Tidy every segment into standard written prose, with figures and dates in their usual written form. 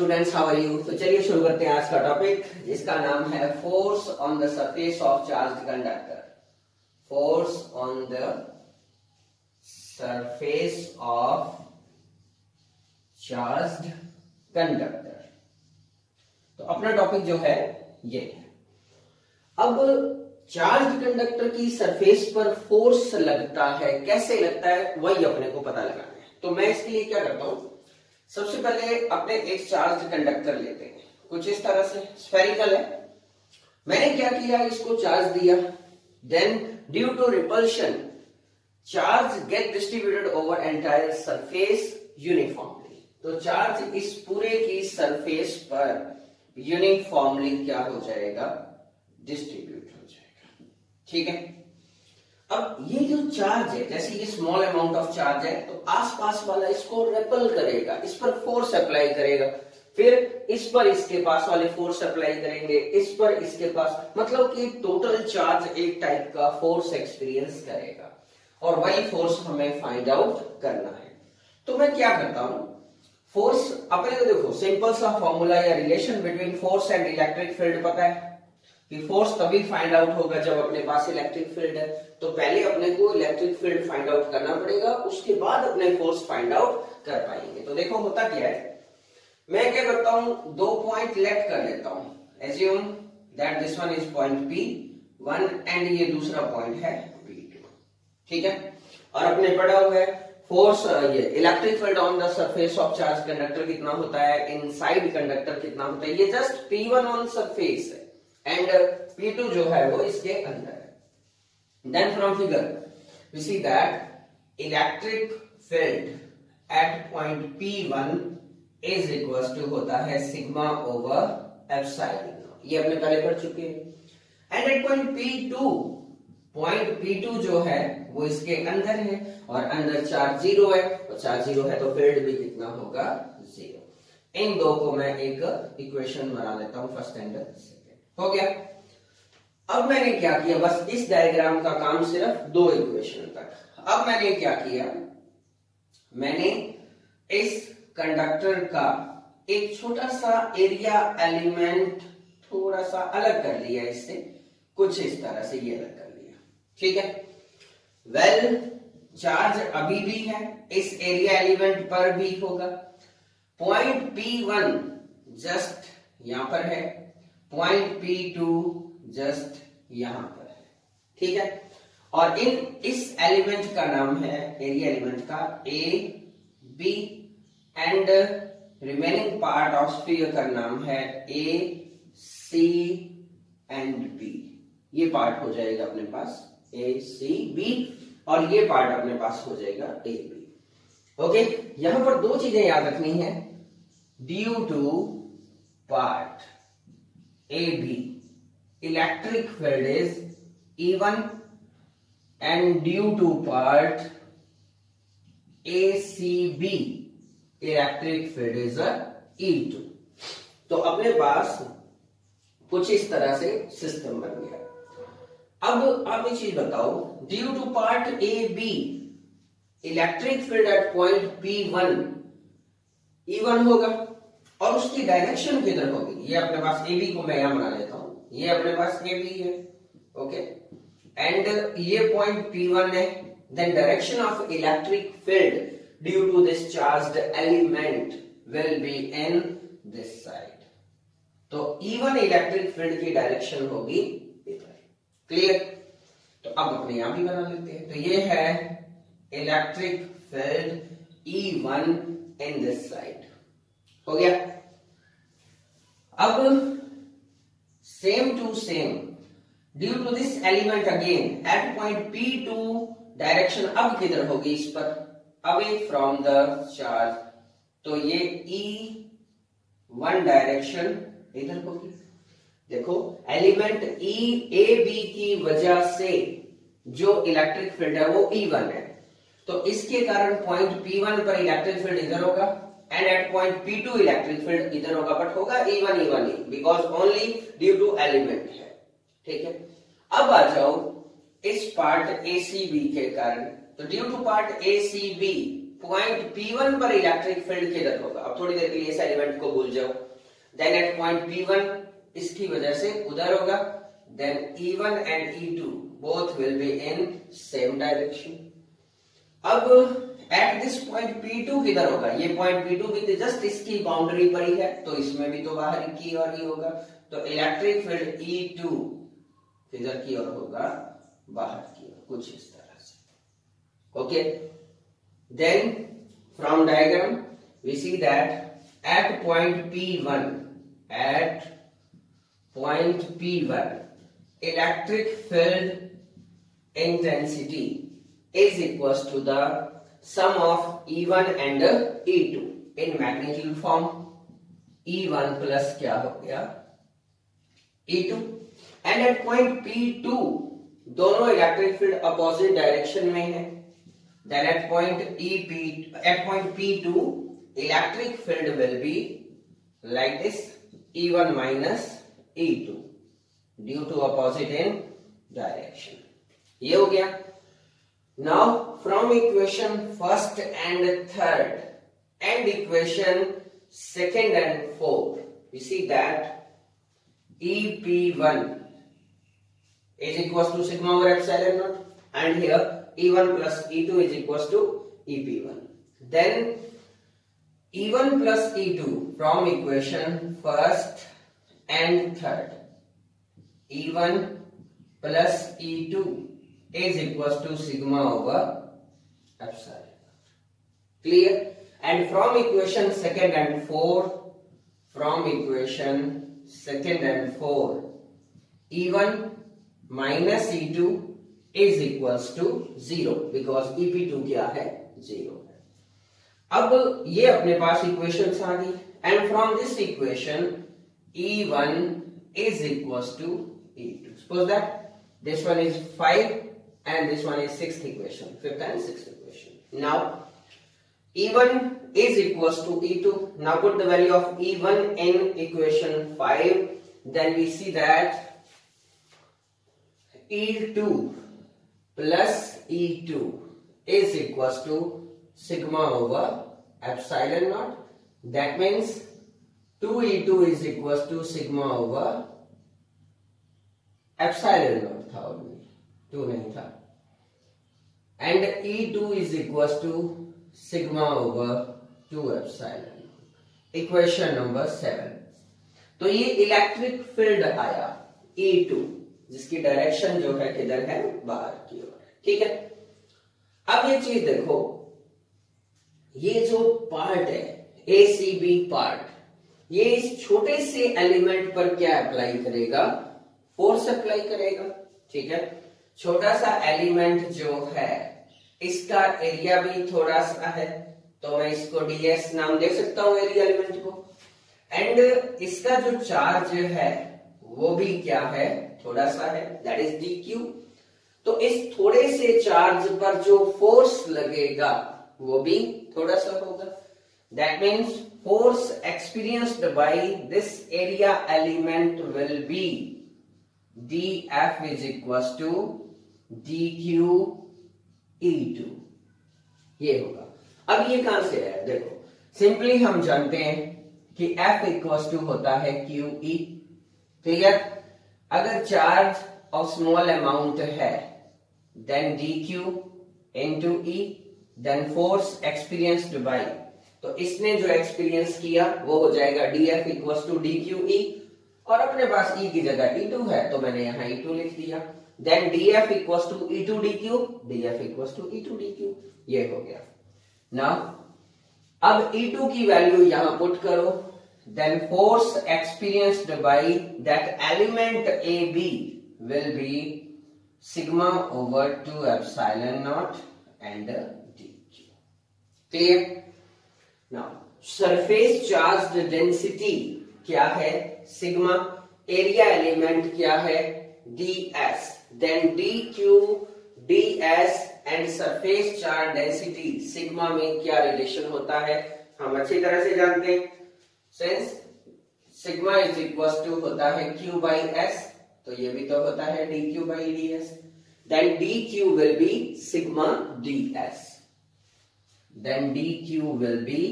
Students, how are you. तो चलिए शुरू करते हैं आज का टॉपिक, जिसका नाम है force on the surface of charged conductor. Force on the surface of charged conductor. तो अपना टॉपिक जो है ये है। अब चार्ज्ड कंडक्टर की सरफेस पर फोर्स लगता है, कैसे लगता है वही अपने को पता लगाना है। तो मैं इसके लिए क्या करता हूं, सबसे पहले अपने एक चार्ज कंडक्टर लेते हैं, कुछ इस तरह से स्फेरिकल है। मैंने क्या किया, इसको चार्ज दिया, then due to repulsion charge get distributed over entire surface uniformly. तो चार्ज इस पूरे की सरफेस पर यूनिफॉर्मली क्या हो जाएगा, डिस्ट्रीब्यूट हो जाएगा। ठीक है। अब ये जो चार्ज है, जैसे ये स्मॉल अमाउंट ऑफ चार्ज है, तो आसपास वाला इसको रेपल करेगा, इस पर फोर्स अप्लाई करेगा, फिर इस पर इसके पास वाले फोर्स अप्लाई करेंगे, इस पर इसके पास, मतलब कि टोटल चार्ज एक टाइप का फोर्स एक्सपीरियंस करेगा, और वही फोर्स हमें फाइंड आउट करना है। तो मैं क्या करता हूं, फोर्स अपने को देखो, सिंपल सा फॉर्मूला या relation between force and electric field पता है कि फोर्स तभी फाइंड आउट होगा जब अपने पास इलेक्ट्रिक फील्ड है। तो पहले अपने को इलेक्ट्रिक फील्ड फाइंड आउट करना पड़ेगा, उसके बाद अपने फोर्स फाइंड आउट कर पाएंगे। तो देखो होता क्या है, मैं क्या करता हूं, दो पॉइंट लेट कर लेता हूं। Assume that this one is point P1 and ये दूसरा पॉइंट है P2। ठीक है। और अपने पढ़ा हुआ है फोर्स, ये electric field on the surface of charge conductor कितना होता है, इनसाइड कंडक्टर कितना होता है। ये जस्ट P1 ऑन सरफेस है एंड P2 जो है वो इसके अंदर है। Then from figure we see that electric field at point P1 is equals to होता है सिग्मा ओवर एप्सिलॉन, ये अपने पहले पढ़ चुके हैं। एंड एट पॉइंट P2 जो है वो इसके अंदर है, और अंदर चार्ज जीरो है, और चार्ज जीरो है तो फील्ड भी कितना होगा, जीरो। इन दो को मैं एक इक्वेशन बना लेता हूं, फर्स्ट एंड सेकेंड। हो गया। अब मैंने क्या किया, बस इस डायग्राम का काम सिर्फ दो इक्वेशन तक। अब मैंने क्या किया, मैंने इस कंडक्टर का एक छोटा सा एरिया एलिमेंट थोड़ा सा अलग कर लिया, इससे कुछ इस तरह से ये अलग कर लिया। ठीक है। वेल चार्ज अभी भी है, इस एरिया एलिमेंट पर भी होगा। पॉइंट P1 जस्ट यहां पर है, पॉइंट P2 जस्ट यहां पर है। ठीक है। और इस एलिमेंट का नाम है, एरिया एलिमेंट का, A, B and remaining part of sphere का नाम है A, C एंड B। ये पार्ट हो जाएगा अपने पास A, C, B, और ये पार्ट अपने पास हो जाएगा A, B। ओके। यहां पर दो चीजें याद रखनी है, due to part AB electric field is E1 and due to part ACB electric field is E2। तो अपने पास कुछ इस तरह से सिस्टम बन गया। अब आप एक चीज बताओ, due to part AB electric field at point P1 E1 होगा, और उसकी डायरेक्शन किधर होगी, ये अपने पास AB को मैं यहां बना लेता हूं, ये अपने पास AB है। ओके। एंड ये पॉइंट P1 है, then direction of electric field due to this charged element will be in this side. तो E1 इलेक्ट्रिक फील्ड की डायरेक्शन होगी इधर। क्लियर। तो अब अपने यहां भी बना लेते हैं। तो ये है electric field E1 in this side. हो गया। अब same to same, due to this element again at point P2 direction अब किधर होगी, इस पर, अवे फ्रॉम द चार्ज। तो ये E1 डायरेक्शन इधर होगी। देखो एलिमेंट AB की वजह से जो इलेक्ट्रिक फील्ड है वो E1 है, तो इसके कारण पॉइंट P1 पर इलेक्ट्रिक फील्ड इधर होगा, and at point P2 electric field इधर होगा, बट होगा E1 ही, because only due to element है। ठीक है। अब आ जाओ इस पार्ट ACB के कारण। तो due to part ACB point P1 पर इलेक्ट्रिक फील्ड किधर होगा? अब थोड़ी देर के लिए इस एलिमेंट को भूल जाओ। देन एट पॉइंट P1 इसकी वजह से उधर होगा, then E1 and E2 both will be in same direction. अब एट दिस पॉइंट P2 किधर होगा? ये पॉइंट P2 भी जस्ट इसकी बाउंड्री पर ही है, तो इसमें भी तो बाहर की ओर ही होगा, तो इलेक्ट्रिक फील्ड E2 किधर की ओर होगा? बाहर की ओर, कुछ इस तरह से। Okay, then from diagram we see that at point P1 electric field intensity is equals to the sum of E1 and E2 in magnitude form। E1 plus क्या हो गया? E2। and at point P2 दोनों electric field opposite direction में है, then at point P2 electric field will be like this, E1 minus E2 due to opposite in direction। ये हो गया। Now from equation first and third and equation second and fourth, we see that EP1 is equals to sigma over epsilon naught, and here E1 plus E2 is equals to EP1। Then E1 plus E2 from equation first and third, E1 plus E2 is equals to sigma over epsilon। Clear? And from equation second and fourth, E1 minus E2 is equals to 0 because EP2 क्या है? 0 है। अब ये अपने पास equations आ गई, and from this equation E1 is equals to E2। Suppose that this one is 5 and this one is 6th equation, 5th and 6th equation। Now E1 is equals to E2। Now put the value of E1 in equation 5, then we see that E2 plus E2 is equals to sigma over epsilon naught। That means 2E2 is equals to sigma over epsilon naught था, और 2 नहीं था, and E2 is equals to sigma over 2 epsilon। Equation number 7। तो ये electric field आया E2, जिसकी direction जो है किधर है? बाहर की ओर। ठीक है, अब ये चीज देखो, ये जो पार्ट है ACB पार्ट, ये इस छोटे से एलिमेंट पर क्या अप्लाई करेगा? फोर्स अप्लाई करेगा। ठीक है, छोटा सा एलिमेंट जो है इसका एरिया भी थोड़ा सा है, तो मैं इसको ds नाम दे सकता हूं एरिया एलिमेंट को, एंड इसका जो चार्ज है वो भी क्या है? थोड़ा सा है, दैट इज dq। तो इस थोड़े से चार्ज पर जो फोर्स लगेगा वो भी थोड़ा सा होगा। That means force experienced by this area element will be dF is equals to dq E2। ये होगा। अब ये कहां से है? देखो, सिंपली हम जानते हैं कि F इक्वल्स टू होता है QE। क्लियर? अगर चार्ज ऑफ स्मॉल अमाउंट है then dq into E, then force experienced by, तो इसने जो एक्सपीरियंस किया वो हो जाएगा dF इक्वल्स टू dqE, और अपने पास E की जगह E2 है तो मैंने यहां E2 लिख दिया। Then dF equals to E2 dq, dF equals to E2 dq। ये हो गया। नाउ अब E2 की वैल्यू यहां पुट करो, then force experienced by that element AB will be sigma over 2 epsilon naught and dq। Clear? Now surface charge density क्या है? Sigma. Area element क्या है? ds। Then dq ds and surface charge density sigma में क्या relation होता है हम अच्छी तरह से जानते हैं, since sigma is equal to होता है q बाई s, तो ये भी तो होता है dq by ds। Then dq will be sigma ds। Then D Q will be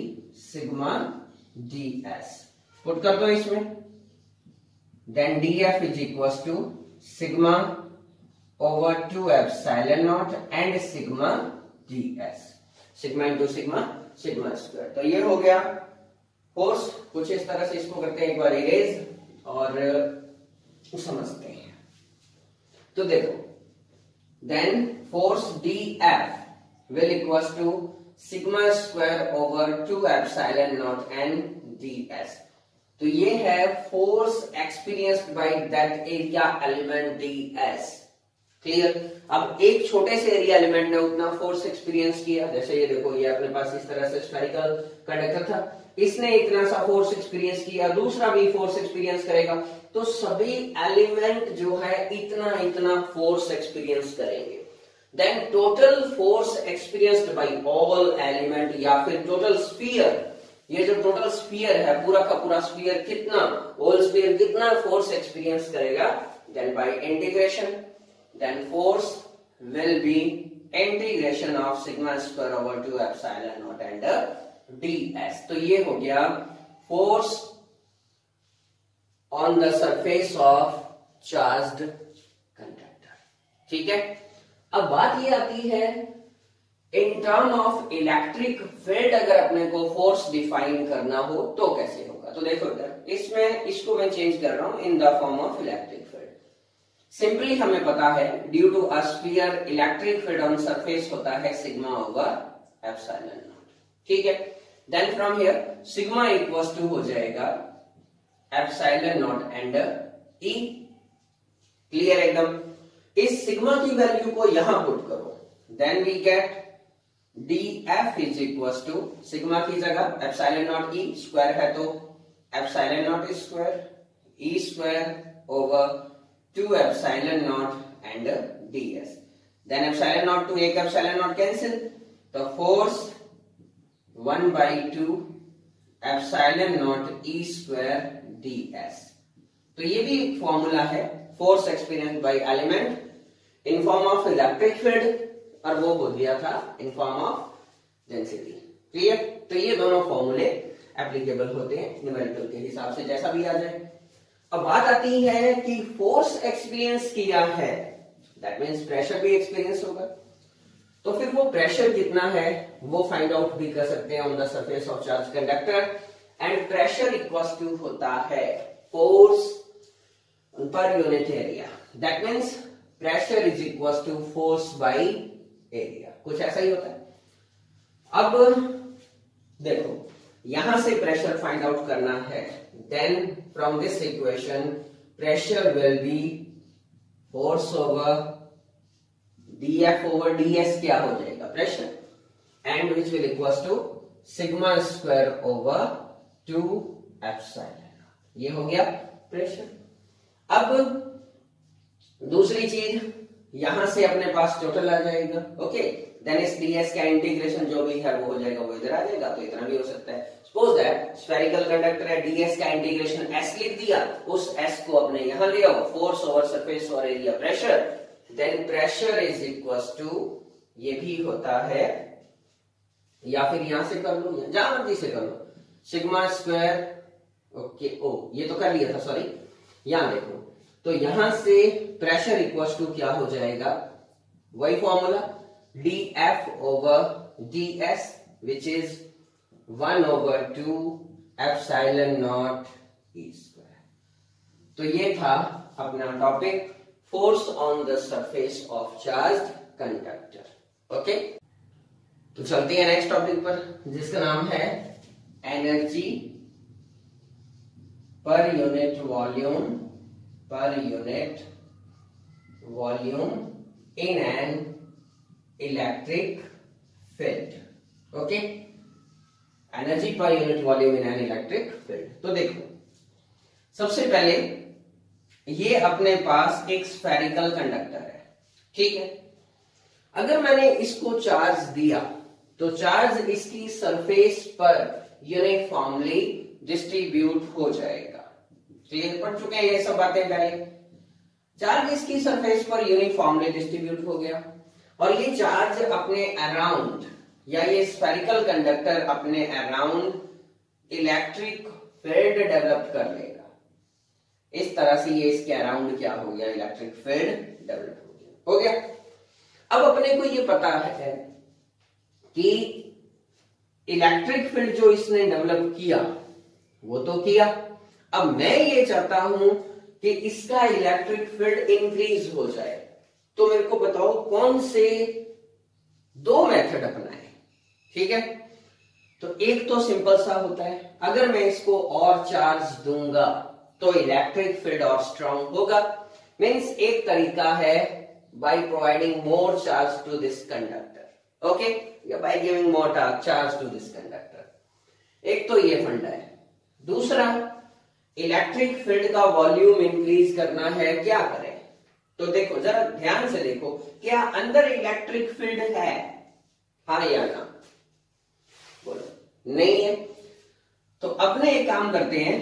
sigma D S. Put कर दो इसमें, then D F is equal to sigma over 2 epsilon naught and sigma D S, sigma into sigma, sigma square. तो ये हो गया force. कुछ इस तरह से इसको करते हैं एक बार इरेज और समझते हैं। तो देखो, then force D F will equal to sigma square over 2 epsilon naught and D S. तो ये है force experienced by that area element D S. Clear? अब एक छोटे से एरिया एलिमेंट ने उतना फोर्स एक्सपीरियंस किया, जैसे ये देखो, ये अपने पास इस तरह से स्फेरिकल कंडक्टर था, इसने इतना सा फोर्स एक्सपीरियंस किया, दूसरा भी फोर्स एक्सपीरियंस करेगा, तो सभी एलिमेंट जो है इतना इतना फोर्स एक्सपीरियंस करेंगे। Then total force experienced by all element, या फिर टोटल स्फीयर, ये जो टोटल स्फीयर है, पूरा का पूरा स्फीयर कितना, होल स्फीयर कितना फोर्स एक्सपीरियंस करेगा, then by integration, then force will be integration of sigma square over 2 epsilon naught and ds। तो ये हो गया force on the surface of charged conductor। ठीक है? अब बात ये आती है, in term of electric field अगर अपने को force define करना हो तो कैसे होगा। तो देखो इधर, इसमें इसको मैं चेंज कर रहा हूं in the form of electric field। Simply हमें पता है, due to a sphere electric field on surface होता है सिग्मा ओवर एप्सिलॉन नॉट। ठीक है? Then from here sigma equals to हो जाएगा epsilon naught and E. Clear एकदम? इस सिग्मा की वैल्यू को यहां पुट करो, then we get D F is equals to sigma की जगह एप्सिलॉन नॉट ई, स्क्वायर है तो epsilon naught square, E square over 2 epsilon naught and ds। then epsilon naught to एक epsilon naught cancel, तो force 1/2 epsilon naught e square ds। तो ये भी एक फॉर्मूला है, force experience by element in form of electric field, और वो बोल दिया था इन फॉर्म ऑफ डेंसिटी। क्लियर? तो ये दोनों फॉर्मूले एप्लीकेबल होते हैं न्यूमेरिकल के हिसाब से, जैसा भी आ जाए। अब बात आती है कि फोर्स एक्सपीरियंस किया है, दैट मीन्स प्रेशर भी एक्सपीरियंस होगा, तो फिर वो प्रेशर कितना है वो फाइंड आउट भी कर सकते हैं on the surface of charge conductor. And pressure equals to होता है फोर्स पर unit area, that means pressure is equals to force by area, कुछ ऐसा ही होता है। अब देखो, यहां से प्रेशर फाइंड आउट करना है, then from this equation pressure will be force over df over ds, क्या हो जाएगा pressure, and which will equals to sigma square over 2 epsilon। ये हो गया प्रेशर। अब दूसरी चीज, यहां से अपने पास टोटल आ जाएगा, ओके, देन इस ds का इंटीग्रेशन जो भी है वो हो जाएगा, वो इधर आ जाएगा, तो इतना भी हो सकता है। सपोज दैट स्फेरिकल कंडक्टर है, ds का इंटीग्रेशन s लिख दिया, उस s को अपने यहां ले आओ, फोर्स ओवर सरफेस और area pressure, then pressure is equals to, ये भी होता है, या फिर यहां से कर लो, जहां मर्जी से कर लो, सिग्मा स्क्वायर, ओके, ओ ये तो कर लिया था, सॉरी, यहां देखो, तो यहां से प्रेशर इक्वल्स टू क्या हो जाएगा, वही formula df over ds which is 1/2 epsilon naught e square। तो ये था अपना topic, force on the surface of charged conductor. Okay, तो चलते हैं नेक्स्ट टॉपिक पर, जिसका नाम है energy per unit volume in an electric field. Okay, energy per unit volume in an electric field. तो देखो, सबसे पहले ये अपने पास एक स्फेरिकल कंडक्टर है, ठीक है। अगर मैंने इसको चार्ज दिया तो चार्ज इसकी सरफेस पर यूनिफॉर्मली डिस्ट्रीब्यूट हो जाएगा। क्लियर? पढ़ चुके हैं ये सब बातें पहले। चार्ज इसकी सरफेस पर यूनिफॉर्मली डिस्ट्रीब्यूट हो गया और ये चार्ज अपने अराउंड या ये स्फेरिकल कंडक्टर अपने अराउंड इलेक्ट्रिक फील्ड डेवलप कर लेगा। इस तरह से ये इसके अराउंड क्या हो गया, इलेक्ट्रिक फील्ड डेवलप हो गया। अब अपने को ये पता है कि इलेक्ट्रिक फील्ड जो इसने डेवलप किया वो तो किया, अब मैं ये चाहता हूं कि इसका इलेक्ट्रिक फील्ड इंक्रीज हो जाए। तो मेरे को बताओ कौन से दो मेथड अपनाए। ठीक है, तो एक तो सिंपल सा होता है, अगर मैं इसको और चार्ज दूंगा तो इलेक्ट्रिक फील्ड और स्ट्रांग होगा। मींस एक तरीका है by providing more charge to this conductor, okay, या by giving more charge to this conductor। एक तो ये फंडा है। दूसरा, इलेक्ट्रिक फील्ड का वॉल्यूम इंक्रीज करना है, क्या करें? तो देखो जरा ध्यान से देखो, क्या अंदर इलेक्ट्रिक फील्ड है, हाँ या ना? बोलो नहीं है। तो अपने एक काम करते हैं,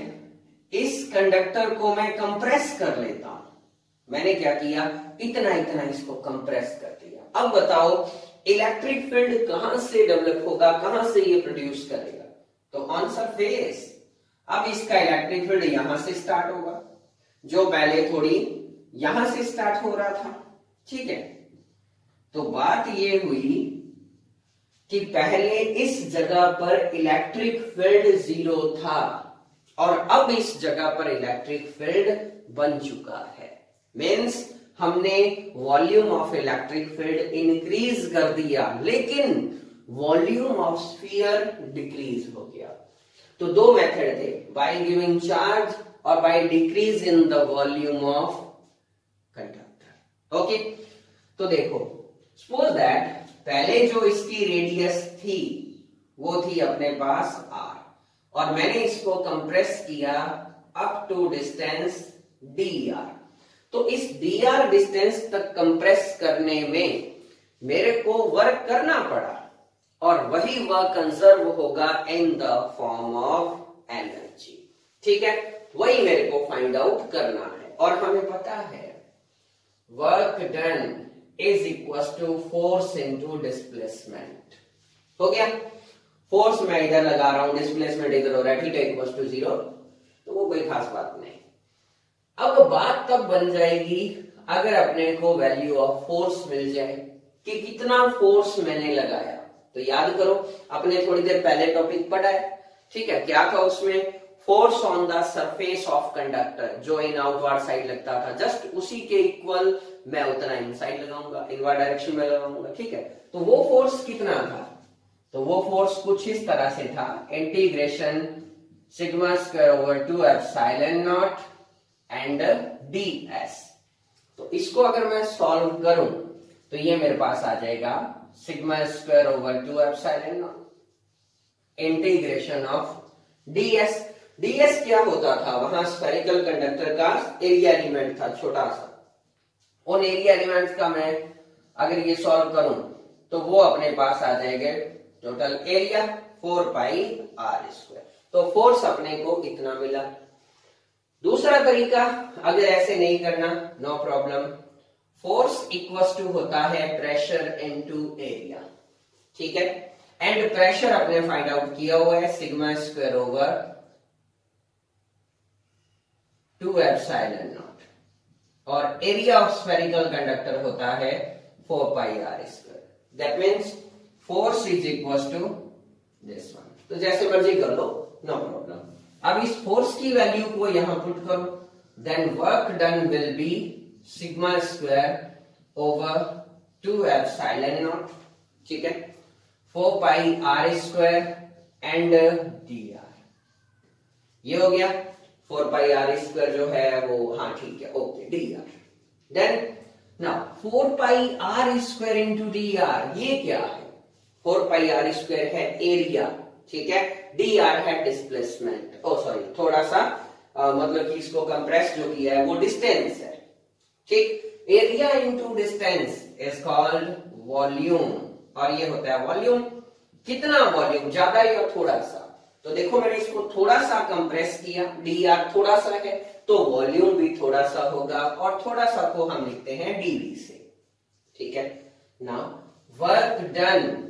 इस कंडक्टर को मैं कंप्रेस कर लेता हूं। मैंने क्या किया, इतना इतना इसको कंप्रेस कर दिया। अब बताओ इलेक्ट्रिक फील्ड कहां से डेवलप होगा, कहां से ये प्रोड्यूस करेगा? तो ऑन सरफेस। अब इसका इलेक्ट्रिक फील्ड यहां से स्टार्ट होगा, जो पहले थोड़ी यहां से स्टार्ट हो रहा था। ठीक है, तो बात ये हुई कि पहले इस जगह पर इलेक्ट्रिक फील्ड 0 था और अब इस जगह पर इलेक्ट्रिक फील्ड बन चुका है। मीन्स हमने volume of electric field increase कर दिया, लेकिन वॉल्यूम ऑफ स्फीयर डिक्रीज हो गया। तो दो मेथड थे, बाय गिविंग चार्ज और by decrease in the volume of conductor. Okay, तो देखो सपोज दैट पहले जो इसकी रेडियस थी वो थी अपने पास r, और मैंने इसको कंप्रेस किया अप टू डिस्टेंस dr। तो इस dr डिस्टेंस तक कंप्रेस करने में मेरे को वर्क करना पड़ा, और वही वर्क कंजर्व होगा in the form of energy. ठीक है, वही मेरे को फाइंड आउट करना है। और हमें पता है work done is equal to force into displacement. हो गया, फोर्स मैं इधर लगा रहा हूं, डिस्प्लेसमेंट इधर हो रहा है, ठीक है, इक्वल टू 0, तो वो कोई खास बात नहीं। अब बात तब बन जाएगी अगर अपने को वैल्यू ऑफ फोर्स मिल जाए कि कितना फोर्स मैंने लगाया। तो याद करो, अपने थोड़ी देर पहले टॉपिक पढ़ा है। ठीक है, क्या था उसमें? Force on the surface of conductor, जो इन आउटवर्ड साइड लगता था, जस्ट उसी के इक्वल मैं उतना इनसाइड लगाऊंगा, इनवर्ड डायरेक्शन में लगाऊंगा। ठीक है, तो वो फोर्स कितना था? तो वो फोर्स कुछ इस तरह से था, integration sigma square over 2 epsilon naught and ds। तो इसको अगर मैं सॉल्व करूं तो ये मेरे पास आ जाएगा sigma square over 2 epsilon not integration of ds। ds क्या होता था? वहां स्फेरिकल कंडक्टर का एरिया एलिमेंट था, छोटा सा। उन एरिया एलिमेंट्स का मैं अगर ये सॉल्व करूं तो वो अपने पास आ जाएगा total area 4 pi r square. तो फोर्स अपने को इतना मिला। दूसरा तरीका, अगर ऐसे नहीं करना, no problem, force equals to होता है प्रेशर इनटू एरिया। ठीक है, एंड प्रेशर अपने फाइंड आउट किया हुआ है sigma square over 2 epsilon naught, और एरिया ऑफ स्फेरिकल कंडक्टर होता है 4 pi r square. That means force is equal to this one. तो जैसे मर्जी कर लो, नो प्रॉब्लम। अब इस फोर्स की वैल्यू को यहां पुट करो, then work done will be sigma square over 2 epsilon naught. ठीक है, 4 pi r square and dr। ये हो गया 4 पाई r स्क्वायर जो है वो, हाँ ठीक है, okay, dr। Then now 4 pi r square into dr, ये क्या है? 4 पाई r स्क्वायर है एरिया, ठीक है, dr है डिस्प्लेसमेंट। ओ सॉरी, थोड़ा सा मतलब कि इसको कंप्रेस जो किया है वो डिस्टेंस है। ठीक, area into distance is called volume, और ये होता है वॉल्यूम। कितना वॉल्यूम, ज्यादा या थोड़ा सा? तो देखो मैंने इसको थोड़ा सा कंप्रेस किया, dr थोड़ा सा है तो वॉल्यूम भी थोड़ा सा होगा, और थोड़ा सा को हम लिखते हैं dv से। ठीक है, now work done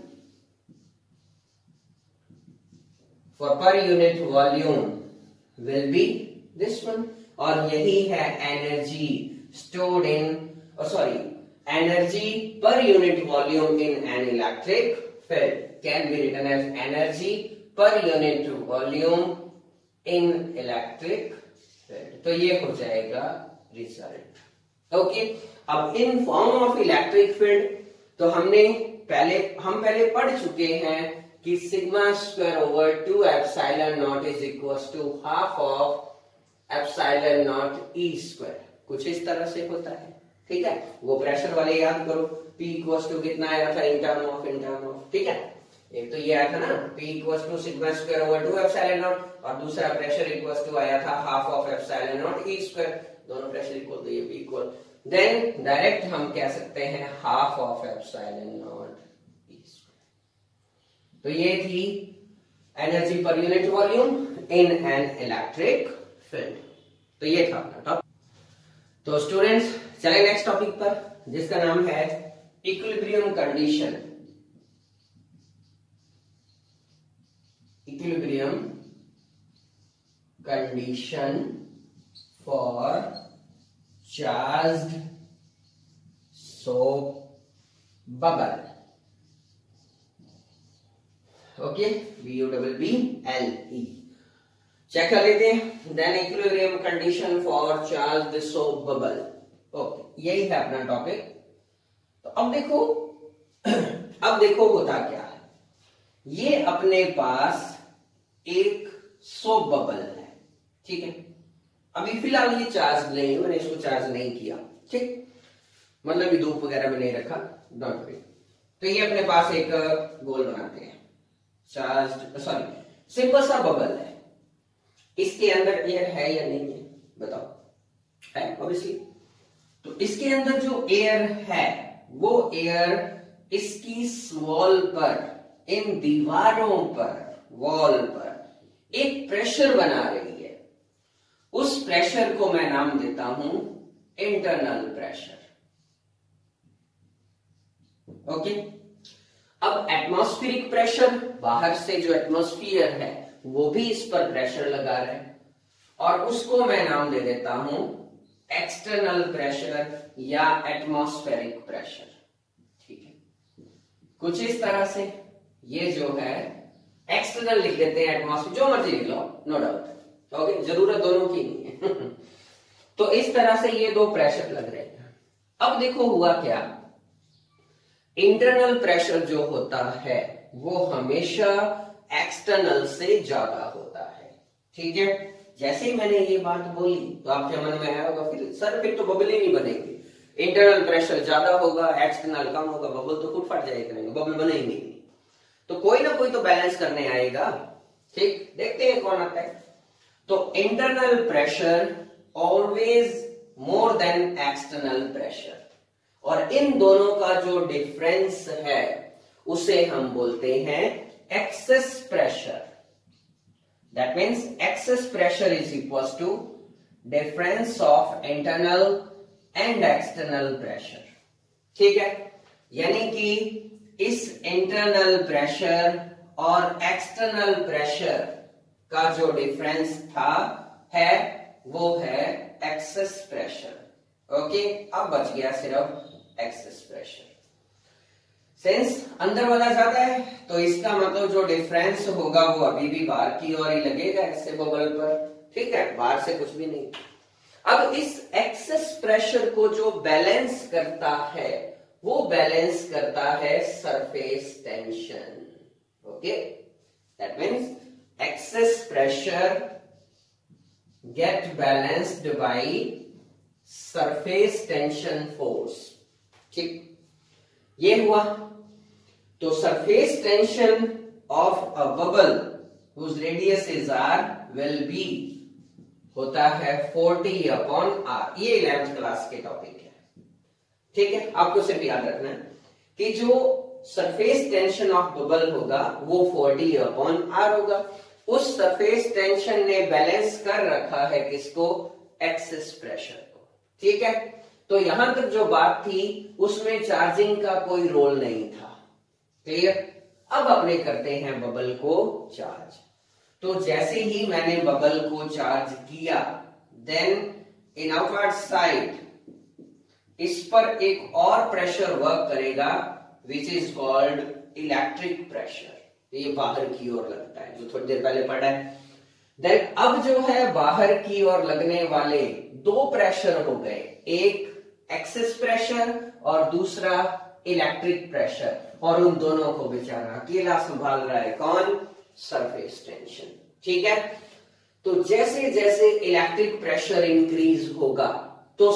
for per unit volume will be this one, और यही है energy stored in, energy per unit volume in an electric field can be written as energy per unit volume in electric field. तो ये हो जाएगा result. Okay, अब in form of electric field तो हम पहले पढ़ चुके हैं कि sigma square over 2 epsilon naught is equal to half of epsilon naught E square, कुछ इस तरह से होता है। ठीक है, वो प्रेशर वाले याद करो, P इक्वल टू कितना आया था इन टर्म ऑफ, ठीक है, एक तो ये आया था ना P equal to sigma square over 2 epsilon naught, और दूसरा प्रेशर इक्वल टू आया था half of epsilon naught E square, दोनों प्रेशर इक्वल, तो ये P इक्वल, देन डायरेक्ट हम कह सकते हैं half of epsilon naught E square. तो ये थी energy per unit volume in an electric field. तो ये था अपना टॉपिक। तो स्टूडेंट्स चले नेक्स्ट टॉपिक पर, जिसका नाम है equilibrium condition. Equilibrium condition for charged soap bubble. Okay, BUBBLE check कर लेते हैं। Then equilibrium condition for charged soap bubble. Okay, यही है अपना टॉपिक। तो अब देखो होता क्या है, ये अपने पास एक सोप बबल है, ठीक है। अभी फिलहाल ये चार्ज नहीं है, मैंने इसको चार्ज नहीं किया, ठीक, मतलब धूप वगैरह में नहीं रखा, डोंट वरी। तो ये अपने पास एक गोल बनाते हैं, सिंपल सा बबल है, इसके अंदर एयर है या नहीं है बताओ, है ऑब्वियसली। तो इसके अंदर जो एयर है वो एयर इसकी वॉल पर, इन दीवारों पर, वॉल पर एक प्रेशर बना रही है। उस प्रेशर को मैं नाम देता हूं इंटरनल प्रेशर। ओके, अब एटमॉस्फेरिक प्रेशर, बाहर से जो एटमॉस्फेयर है वो भी इस पर प्रेशर लगा रहा है, और उसको मैं नाम दे देता हूं एक्सटर्नल प्रेशर या एटमॉस्फेरिक प्रेशर। ठीक है, कुछ इस तरह से ये जो है एक्सटर्नल लिख देते हैं, एटमॉस्फेयर जो मर्जी लिख लो, नो डाउट। ओके, जरूरत दोनों की नहीं है। तो इस तरह से ये दो प्रेशर लग रहे हैं। अब देखो हुआ क्या, इंटरनल प्रेशर जो होता है वो हमेशा एक्सटर्नल से ज्यादा होता है। ठीक है, जैसे ही मैंने ये बात बोली तो आपके मन में आया होगा फिर तो बबल ही नहीं बनेगी। इंटरनल प्रेशर ज्यादा होगा, एक्सटर्नल कम होगा, बबल तो खुद फट जाएगा, बबल बने ही नहीं। तो कोई ना कोई तो बैलेंस करने आएगा। ठीक, देखते हैं कौन आता है। तो internal pressure always more than external pressure, और इन दोनों का जो डिफरेंस है उसे हम बोलते हैं excess pressure. That means excess pressure is equal to difference of internal and external pressure. ठीक है, यानी कि इस इंटरनल प्रेशर और एक्सटर्नल प्रेशर का जो डिफरेंस है वो है एक्सेस प्रेशर। ओके, अब बच गया सिर्फ एक्सेस प्रेशर। सेंस अंदर वाला ज्यादा है तो इसका मतलब जो डिफरेंस होगा वो अभी भी बाहर की ओर ही लगेगा, ऐसे बबल पर। ठीक है, बाहर से कुछ भी नहीं। अब इस एक्सेस प्रेशर को जो बैलेंस करता है वो बैलेंस करता है surface tension. Okay, that means excess pressure get balanced by surface tension force. ठीक, ये हुआ। तो surface tension of a bubble whose radius is r will be होता है 40/r। ये 11th क्लास के टॉपिक है। ठीक है, आपको सिर्फ याद रखना है कि जो सरफेस टेंशन ऑफ बबल होगा वो 40/r होगा। उस सरफेस टेंशन ने बैलेंस कर रखा है किसको, एक्सेस प्रेशर को। ठीक है, तो यहां तक जो बात थी उसमें चार्जिंग का कोई रोल नहीं था। क्लियर। अब अपने करते हैं बबल को चार्ज। तो जैसे ही मैंने बबल को चार्ज किया, देन इन आउटवर्ड साइड इस पर एक और प्रेशर वर्क करेगा which is called electric pressure. ये बाहर की ओर लगता है, जो थोड़ी देर पहले पढ़ा है। देन अब जो है बाहर की ओर लगने वाले दो प्रेशर हो गए, एक एक्सेस प्रेशर और दूसरा इलेक्ट्रिक प्रेशर, और उन दोनों को बेचारा अकेला संभाल रहा है कौन? Surface tension. ठीक है, तो जैसे जैसे इलेक्ट्रिक प्रेशर इंक्रीज होगा तो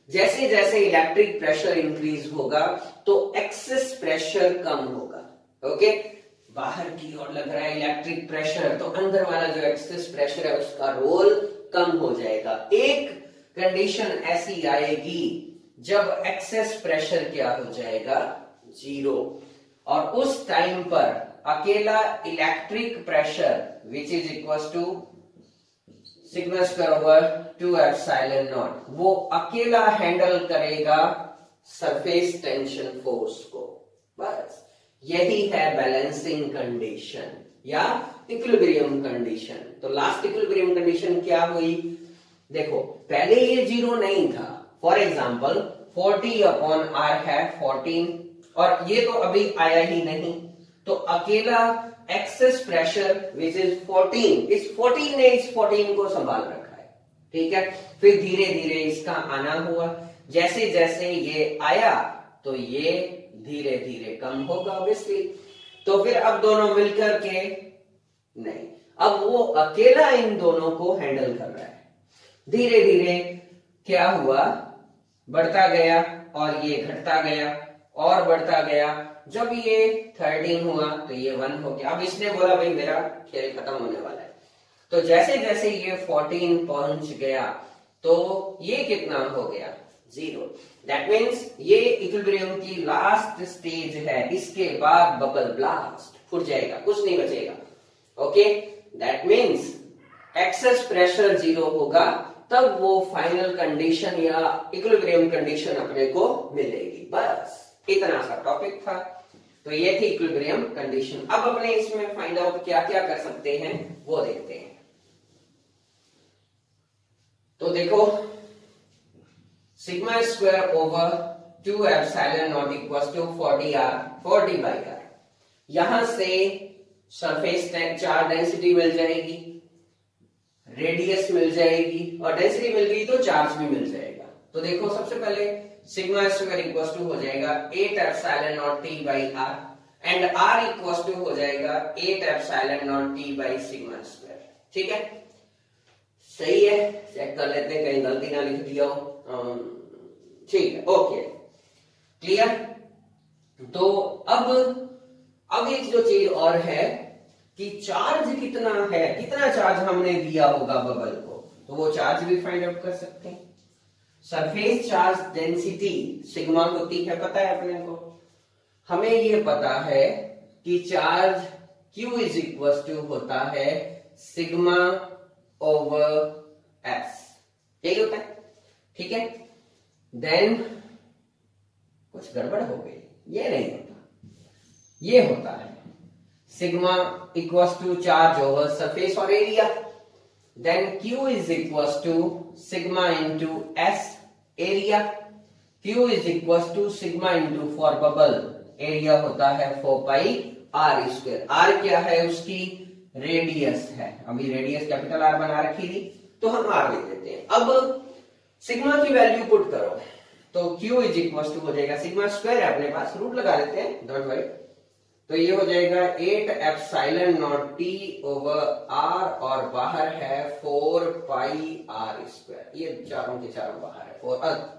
जैसे जैसे इलेक्ट्रिक प्रेशर इंक्रीज होगा तो एक्सेस प्रेशर कम होगा। ओके, बाहर की ओर लग रहा है इलेक्ट्रिक प्रेशर, तो अंदर वाला जो एक्सेस प्रेशर है उसका रोल कम हो जाएगा। एक कंडीशन ऐसी आएगी जब एक्सेस प्रेशर क्या हो जाएगा? 0, और उस टाइम पर अकेला electric pressure which is equal to sigma square over 2 epsilon naught, वो अकेला हैंडल करेगा सरफेस टेंशन फोर्स को। बस यही है बैलेंसिंग कंडीशन या इक्विलिब्रियम कंडीशन। तो लास्ट इक्विलिब्रियम कंडीशन क्या हुई? देखो, पहले ये 0 नहीं था। फॉर एग्जाम्पल 40/r है 14, और ये तो अभी आया ही नहीं, तो अकेला एक्सेस प्रेशर विच इज 14, इस 14 ने इस 14 को संभाल रखा है। ठीक है, फिर धीरे धीरे इसका आना हुआ, जैसे जैसे ये आया तो ये धीरे धीरे कम होगा ऑब्वियसली। तो फिर अब दोनों मिलकर के नहीं, अब वो अकेला इन दोनों को हैंडल कर रहा है। धीरे धीरे क्या हुआ? बढ़ता गया और ये घटता गया और बढ़ता गया। जब ये 13 हुआ तो ये 1 हो गया। अब इसने बोला भाई मेरा खेल खत्म होने वाला है, तो जैसे जैसे ये 14 पहुंच गया तो ये कितना हो गया? 0। दैट मीन्स ये इक्विलिब्रियम की लास्ट स्टेज है, इसके बाद बबल ब्लास्ट फूट जाएगा, कुछ नहीं बचेगा। Okay, that means excess pressure 0 होगा, तब वो फाइनल कंडीशन या इक्विलिब्रियम कंडीशन अपने को मिलेगी। बस इतना सा टॉपिक था। तो ये थी इक्विलिब्रियम कंडीशन। अब अपने इसमें फाइंड आउट क्या क्या कर सकते हैं वो देखते हैं। तो देखो, sigma square over 2 epsilon naught equal to 40/r। यहां से सरफेस चार्ज डेंसिटी मिल जाएगी, रेडियस मिल जाएगी, और डेंसिटी मिल गई तो चार्ज भी मिल जाएगा। तो देखो, सबसे पहले सिग्मा स्क्वायर इक्वल टू हो जाएगा 8 epsilon naught t/r, and r equal to हो जाएगा 8 epsilon naught t by sigma square. ठीक है, सही है। चेक कर लेते हैं कहीं गलती ना लिख दिया हो। ठीक है, ओके, क्लियर। तो अब एक जो चीज और है कि चार्ज कितना है, कितना चार्ज हमने दिया होगा बबल को, तो वो चार्ज भी फाइंड आउट कर सकते हैं। सरफेस चार्ज डेंसिटी सिग्मा होती है, पता है अपने को। हमें ये पता है कि charge Q is equal to होता है सिग्मा ओवर S, यही होता है। ठीक है, देन कुछ गड़बड़ हो गई, ये नहीं होता, ये होता है sigma equal to charge over surface और area. Then Q is equals to sigma into S area. Q is equals to sigma into for bubble area होता है 4 pi r स्क्वायर। R क्या है? उसकी रेडियस है। अभी रेडियस कैपिटल R बना रखी थी, तो हम R लिख देते हैं। अब सिग्मा की वैल्यू पुट करो तो Q इज इक्वल टू हो जाएगा, सिग्मा स्क्वायर है अपने पास, रूट लगा लेते हैं, डोंट वरी। तो ये हो जाएगा 8 epsilon naught t over r, और बाहर है 4 पाई r स्क्वायर। ये चारों के चारों बाहर है,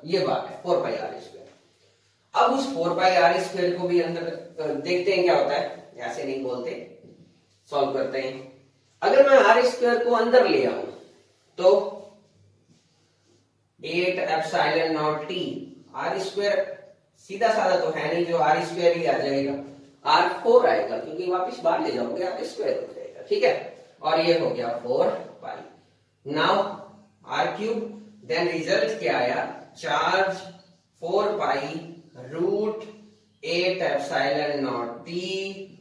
ये बात है 4 पाई r स्क्वायर। अब उस 4 पाई r स्क्वायर को भी अंदर देखते हैं क्या होता है, ऐसे नहीं बोलते, सॉल्व करते हैं। अगर मैं r स्क्वायर को अंदर ले आऊं तो 8 epsilon naught t, r square सीधा साधा तो है नहीं, जो r स्क्वायर ही आ जाएगा, R4 आएगा, क्योंकि वापस बाहर ले जाओगे R स्क्वायर हो जाएगा। ठीक है, और ये हो गया 4 pi. Now R cube, then result क्या आया? Charge 4 pi root 8 epsilon naught t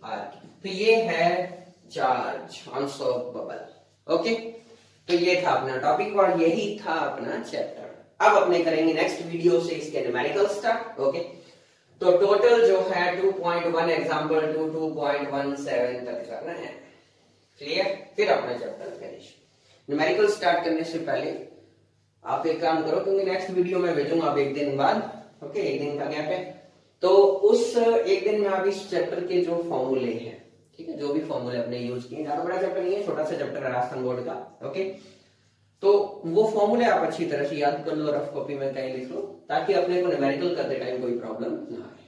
r। तो ये है charge on soft bubble. Okay, तो ये था अपना टॉपिक और यही था अपना चैप्टर। अब अपने करेंगे नेक्स्ट वीडियो से इसके न्यूमेरिकल स्टार्ट। ओके, तो टोटल जो है 2.1 एग्जाम्पल टू 2.17 तक करना है। क्लियर, फिर अपना चैप्टर फिनिश। न्यूमेरिकल स्टार्ट करने से पहले आप एक काम करो, क्योंकि नेक्स्ट वीडियो में भेजूंगा आप एक दिन बाद। ओके, एक दिन का गैप है, तो उस एक दिन में आप इस चैप्टर के जो फॉर्मूले हैं, ठीक है, जो भी फॉर्मूले अपने यूज किए, ज्यादा बड़ा चैप्टर नहीं है, छोटा सा चैप्टर है राजस्थान बोर्ड का। ओके, तो वो फॉर्मूले आप अच्छी तरह से याद कर लो, रफ कॉपी में कहीं लिख लो, ताकि अपने को न्यूमेरिकल करते टाइम कोई प्रॉब्लम ना आए।